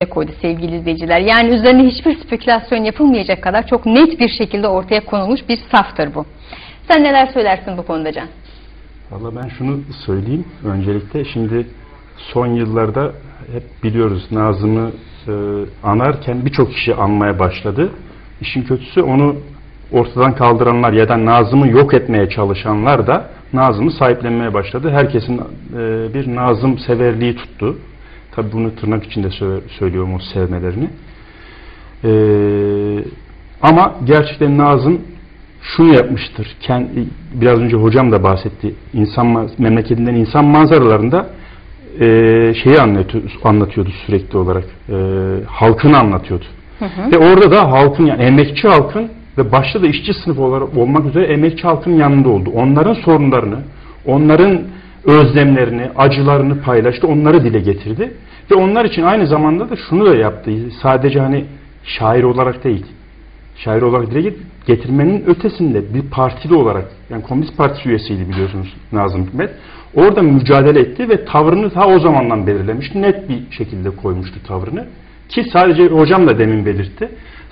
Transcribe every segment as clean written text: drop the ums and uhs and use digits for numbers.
koydu sevgili izleyiciler. Yani üzerine hiçbir spekülasyon yapılmayacak kadar çok net bir şekilde ortaya konulmuş bir saftır bu. Sen neler söylersin bu konuda Can? Valla ben şunu söyleyeyim öncelikle. Şimdi son yıllarda hep biliyoruz Nazım'ı anarken birçok kişi anmaya başladı. İşin kötüsü onu ortadan kaldıranlar ya da Nazım'ı yok etmeye çalışanlar da Nazım'ı sahiplenmeye başladı. Herkesin bir Nazım severliği tuttu. Tabi bunu tırnak içinde söylüyorum o sevmelerini. Ama gerçekten Nazım şunu yapmıştır. Biraz önce hocam da bahsetti. Memleketinden insan manzaralarında şeyi anlatıyordu sürekli olarak. Halkını anlatıyordu. Hı hı. Ve orada da halkın, yani emekçi halkın ve başta da işçi sınıfı olarak olmak üzere emekçi halkın yanında oldu. Onların sorunlarını, onların özlemlerini, acılarını paylaştı, onları dile getirdi. Ve onlar için aynı zamanda da şunu da yaptı. Sadece hani şair olarak değil, şair olarak dile getirmenin ötesinde bir partili olarak, yani Komünist Partisi üyesiydi biliyorsunuz Nazım Hikmet. Orada mücadele etti ve tavrını ta o zamandan belirlemişti. Net bir şekilde koymuştu tavrını. Ki sadece hocam da demin belirtti.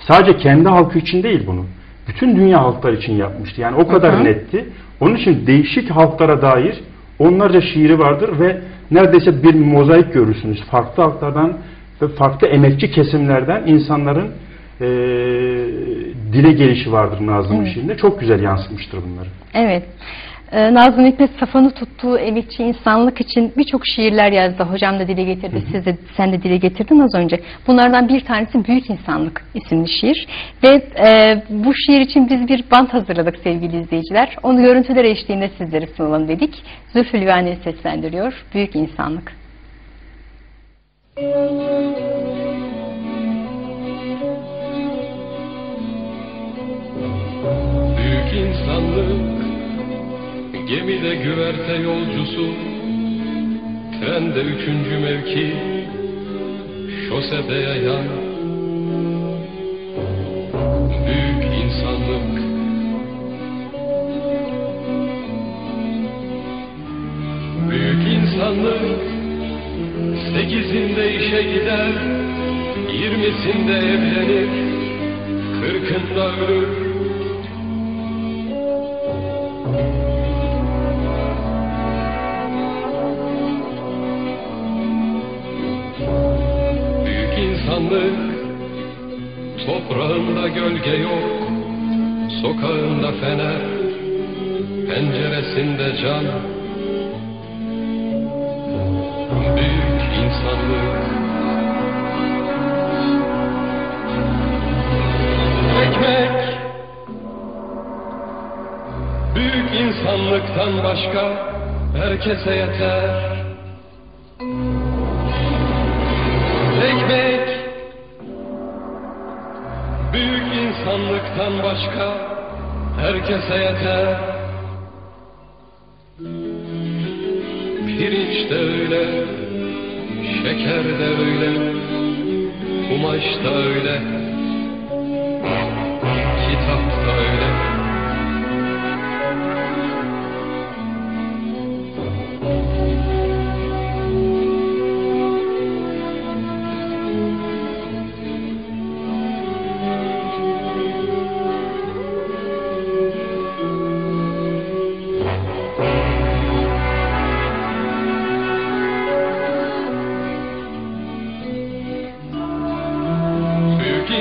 Sadece kendi halkı için değil bunu. Bütün dünya halkları için yapmıştı. Yani o kadar netti. Onun için değişik halklara dair onlarca şiiri vardır ve neredeyse bir mozaik görürsünüz. Farklı halklardan ve farklı emekçi kesimlerden insanların dile gelişi vardır Nazım'ın şiirinde. Çok güzel yansıtmıştır bunları. Evet. Nazım Hikmet safanı tuttuğu emekçi insanlık için birçok şiirler yazdı. Hocam da dile getirdi, sen de dile getirdin az önce. Bunlardan bir tanesi Büyük İnsanlık isimli şiir. Ve bu şiir için biz bir bant hazırladık sevgili izleyiciler. Onu görüntüler eşliğinde sizlere sunalım dedik. Zülfü Livaneli seslendiriyor Büyük İnsanlık. Büyük insanlık, gemide güverte yolcusu, trende 3. mevki, şosede yayan. Büyük insanlık, büyük insanlık, 8'inde işe gider, 20'sinde evlenir, 40'ında ölür. Toprağında gölge yok, sokağında fener, penceresinde cam. Büyük insanlık. Ekmek, büyük insanlıktan başka herkese yeter. Ekmek, büyük insanlıktan başka herkese yeter. Pirinç de öyle, şeker de öyle, kumaş da öyle, kitap da öyle.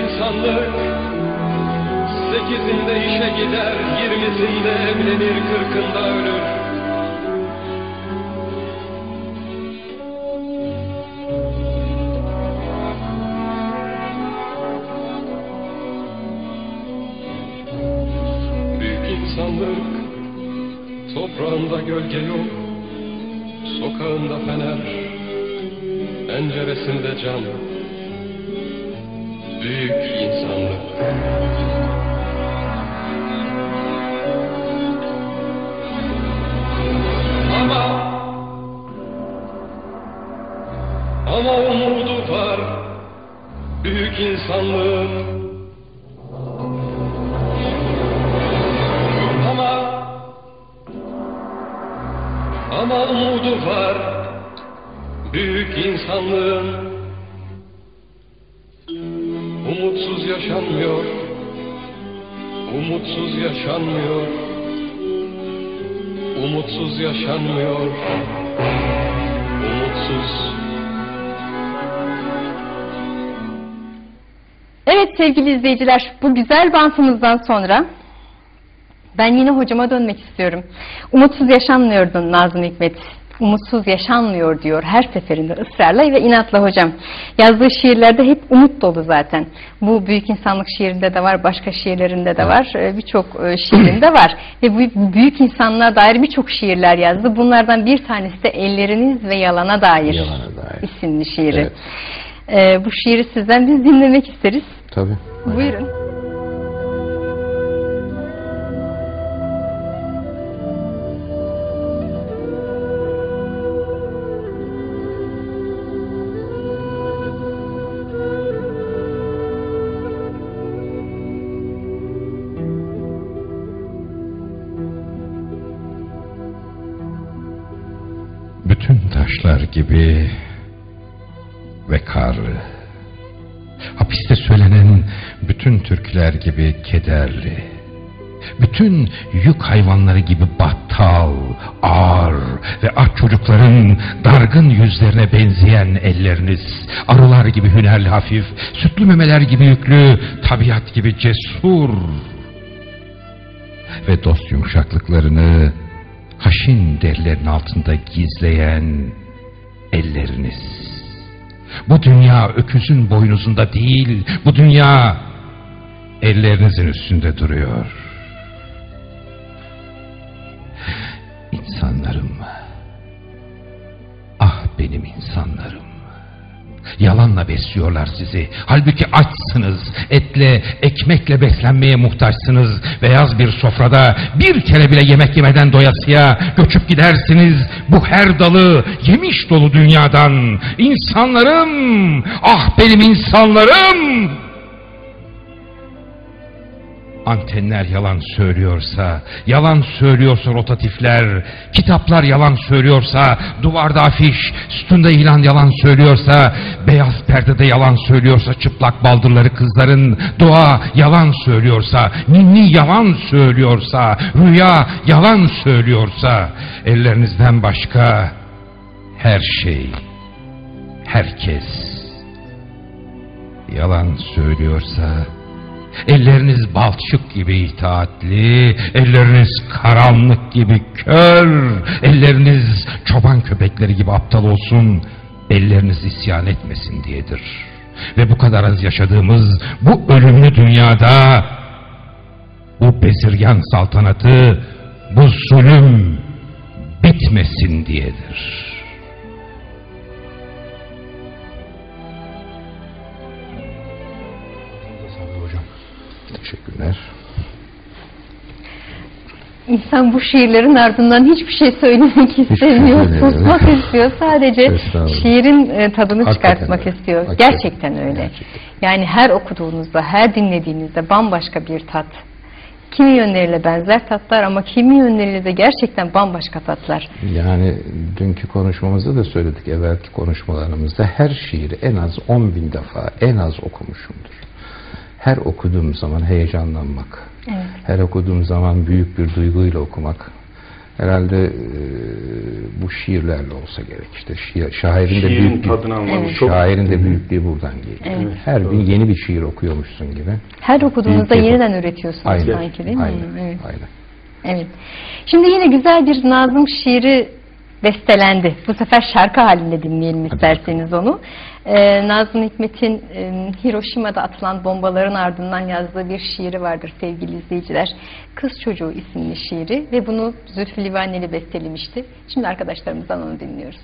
İnsanlık 8'inde işe gider, 20'sinde evlenir, 40'ında ölür. Büyük insanlık, toprağında gölge yok, sokağında fener, penceresinde cam. Büyük insanlık. Ama umudu var büyük insanlığın. Ama umudu var büyük insanlığın. umutsuz yaşanmıyor, umutsuz yaşanmıyor, umutsuz yaşanmıyor, umutsuz. Evet sevgili izleyiciler, bu güzel bantımızdan sonra ben yine hocama dönmek istiyorum. Umutsuz yaşanmıyordu Nazım Hikmet. Umutsuz yaşanmıyor diyor her seferinde ısrarla ve inatla hocam. Yazdığı şiirlerde hep umut dolu zaten. Bu Büyük İnsanlık şiirinde de var, başka şiirlerinde de var, birçok şiirinde var. Ve bu büyük insanlığa dair birçok şiirler yazdı. Bunlardan bir tanesi de Elleriniz ve Yalana Dair, isimli şiiri. Evet. Bu şiiri sizden biz dinlemek isteriz. Tabii. Buyurun. Bütün taşlar gibi ve kar, hapiste söylenen bütün türküler gibi kederli, bütün yük hayvanları gibi battal, ağır ve aç çocukların dargın yüzlerine benzeyen elleriniz, arılar gibi hünerli hafif, sütlü memeler gibi yüklü, tabiat gibi cesur ve dost yumuşaklıklarını haşin derilerin altında gizleyen elleriniz. Bu dünya öküzün boynuzunda değil, bu dünya ellerinizin üstünde duruyor. İnsanlarım, ah benim insanlarım. Yalanla besliyorlar sizi. Halbuki açsınız. Etle, ekmekle beslenmeye muhtaçsınız. Beyaz bir sofrada bir kere bile yemek yemeden doyasıya göçüp gidersiniz. Bu her dalı yemiş dolu dünyadan. İnsanlarım, ah benim insanlarım. Antenler yalan söylüyorsa, yalan söylüyorsa rotatifler, kitaplar yalan söylüyorsa, duvarda afiş, sütunda ilan yalan söylüyorsa, beyaz perdede yalan söylüyorsa, çıplak baldırları kızların, doğa yalan söylüyorsa, ninni yalan söylüyorsa, rüya yalan söylüyorsa, ellerinizden başka her şey, herkes yalan söylüyorsa, elleriniz balçık gibi itaatli, elleriniz karanlık gibi kör, elleriniz çoban köpekleri gibi aptal olsun, elleriniz isyan etmesin diyedir. Ve bu kadar az yaşadığımız bu ölümlü dünyada, bu bezirgan saltanatı, bu zulüm bitmesin diyedir. Teşekkürler. İnsan bu şiirlerin ardından hiçbir şey söylemek istemiyor, susmak istiyor. Sadece şiirin tadını çıkartmak istiyor. Gerçekten öyle. Gerçekten. Yani her okuduğunuzda, her dinlediğinizde bambaşka bir tat. Kimi yönleriyle benzer tatlar ama kimi yönleriyle de gerçekten bambaşka tatlar. Yani dünkü konuşmamızda da söyledik, evvelki konuşmalarımızda her şiiri en az 10.000 defa en az okumuşumdur. Her okuduğum zaman heyecanlanmak, evet. Her okuduğum zaman büyük bir duyguyla okumak, herhalde bu şiirlerle olsa gerek. İşte şairin de büyüklüğü buradan geliyor. Evet. Her gün yeni bir şiir okuyormuşsun gibi. Her okuduğunuzda yeniden üretiyorsunuz aynen, sanki değil mi? Aynen, evet. Aynen. Evet. Şimdi yine güzel bir Nazım şiiri bestelendi. Bu sefer şarkı halinde dinleyelim isterseniz onu. Nazım Hikmet'in Hiroşima'da atılan bombaların ardından yazdığı bir şiiri vardır sevgili izleyiciler. Kız Çocuğu isimli şiiri ve bunu Zülfü Livaneli bestelemişti. Şimdi arkadaşlarımızdan onu dinliyoruz.